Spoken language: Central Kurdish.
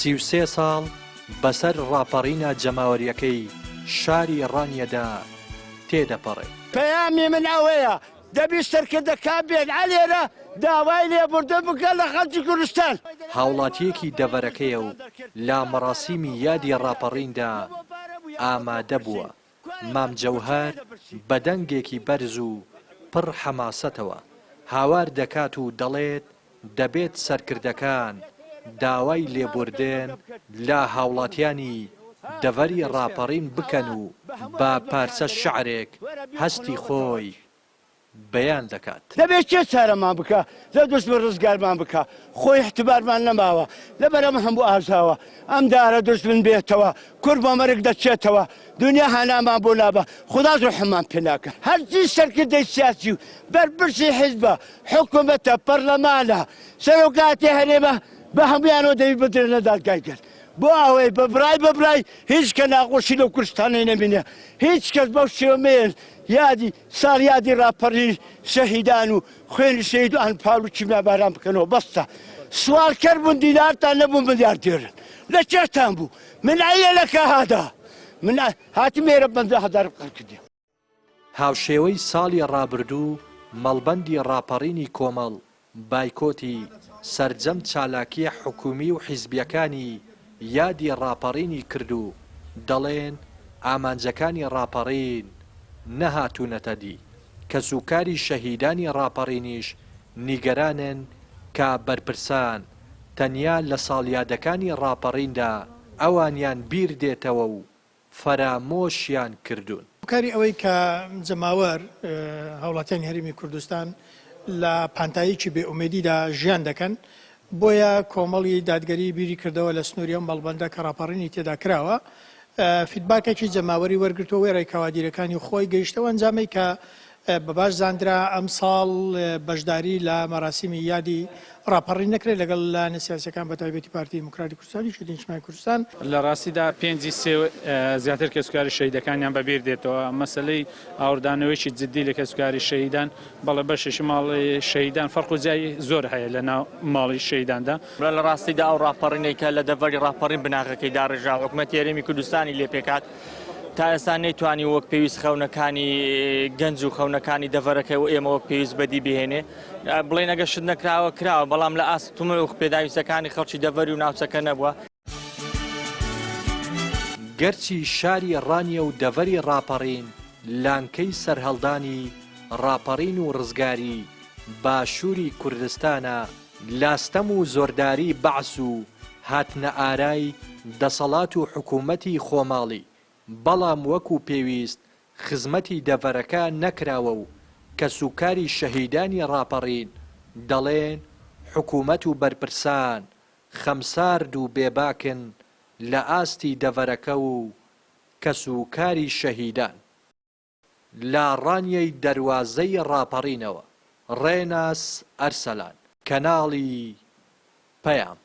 33 ساڵ بەسەر ڕاپەڕینە جەماوەریەکەی شاری ڕانیەدا تێدەپەڕێ. پەیامی من ئەوەیە دەبی سەرکردەکە بێن عەلێرە داوای لێبوردن بکە لە خەڵکی کوردستان. هاوڵاتیەکی دەڤەرەکەیە و لا مەراسیمی یادی ڕاپەڕیندا ئامادە بووە. مام جەوهەر بە دەنگێکی بەرز و پڕ حەماسەتەوە هاوار دەکات و دەڵێت دەبێت سەرکردەکان داوای لێبوردن لە هاوڵاتیانی دەڤەری ڕاپەڕین بکەن و بە پارچە شعرێک هەستی خۆی بەیان دەکات. دەبێت چێ چارەمان بکە لە دوژمن ڕزگارمان بکە خۆی احتیبارمان نەماوە لەبەرەمە هەموو ئازاوە ئەم دارە دوژمن بێتەوە کورد بە مەرگ دەچێتەوە دنیا هەنامان بۆ نابە خدا ڕحمان پێ ناکە. هەرچی سەرکردەی سیاسی و بەرپرسی حیزبە حکوومەتە پەرلەمانە سەرۆکاتی هەرێمە بە هەمویانەوە دەوی بدرێنە دادگایگەر بۆ ئەوەی بەبرای هیچ کە ناخۆشی لەو کوردستانەی نەبینێ هیچ کەس بەو شێوەمەیە یادی ساڵ یادی ڕاپەڕی شەهیدان و خوێنی شەهید و ئەنپاڵ و چیمناباران بکەنەوە بەستە. سوالکەر بوون دینارتان نەبوون ملیاردێرن لە چێتان بوو من ئەیە لە کەهادا من هاتی مێرە بەندە هەدار کردی. هاوشێوەی ساڵی ڕابردوو مەڵبەندی ڕاپەڕینی کۆمەڵ بایکۆتی سەرجەم چالاکیە حکومی و حیزبیەکانی یادی ڕاپەڕینی کردو دەڵێن ئامانجەکانی ڕاپەڕین نەهاتوونەتە دی کە سوکاری شەهیدانی ڕاپەڕینیش نیگەرانن کە بەرپرسان تەنیا لە ساڵیادەکانی ڕاپەڕیندا ئەوانیان بیر دێتەوە و فەرامۆشیان کردوون. کاری ئەوەی کە جەماوەر هاوڵاتیانی هەرێمی کوردستان لە پانتاییکی بێئومێدیدا ژیان دەکەن بۆیە کۆمەڵی دادگەری بیری کردەوە لە سنووریە و مەڵبەندە کە ڕاپەڕینی تێدا کراوە فیدباکێکی جەماوەری وەرگرتووە وێڕێی کاوادیرەکانی خۆی گەیشتەوە ئەنجامەی کە بەباش زاندرا ئەم ساڵ بەشداری لە مەراسیمی یادی ڕاپەڕین نەکرێت لەگەڵ لایەنە سیاسیەکان بە تایبەتی پارتی دموکراتی کوردستانی شێتی نیشتیمانی کوردستان. لە ڕاستیدا پێنجی سێ زیاتر کەسوکاری شەهیدەکانیان بەبیر دێتەوە مەسەلەی ئاوردانەوەیکی جددی لە کەسوکاری شەهیدان بەڵێ بەشێکی ماڵی شەهیدان فەرق و جای زۆر هەیە لە ناو ماڵی شەهیداندا. لە ڕاستیدا ئەو ڕاپەڕینێکە لە دەڤەری ڕاپەڕین بناغەکەی داڕێژا حکوومەتی هەرێمی کوردستانی لێ پێکات تا ئێستا نەیتوانی وەک پێویست خەونەکانی گەنج و خەونەکانی دەڤەرەکەی و ئێمە وەک پێویست بەدی بهێنێ بڵێ نەگە شت نەکراوە کراوە بەڵام لە ئاستومە و پێداویستەکانی خەڵکی دەڤەری و ناوچەکە نەبووە. گەرچی شاری ڕانیە و دەڤەری ڕاپەڕین لانکەی سەرهەڵدانی ڕاپەڕین و ڕزگاری باشووری کوردستانە لاستەم و زۆرداری بەعس و هاتنە ئارای دەسەڵات و حکوومەتی خۆماڵی بەڵام وەکو پێویست خزمەتی دەڤەرەکە نەکراوە و کە سوکاری شەهیدانی ڕاپەڕین دەڵێن حکوومەت و بەرپرسان خەمسارد و بێباکن لە ئاستی دەڤەرەکە و کە سوکاری شەهیدان لە ڕانیەی دەروازەی ڕاپەڕینەوە ڕێناس ئەرسەلان کەناڵی پەیام.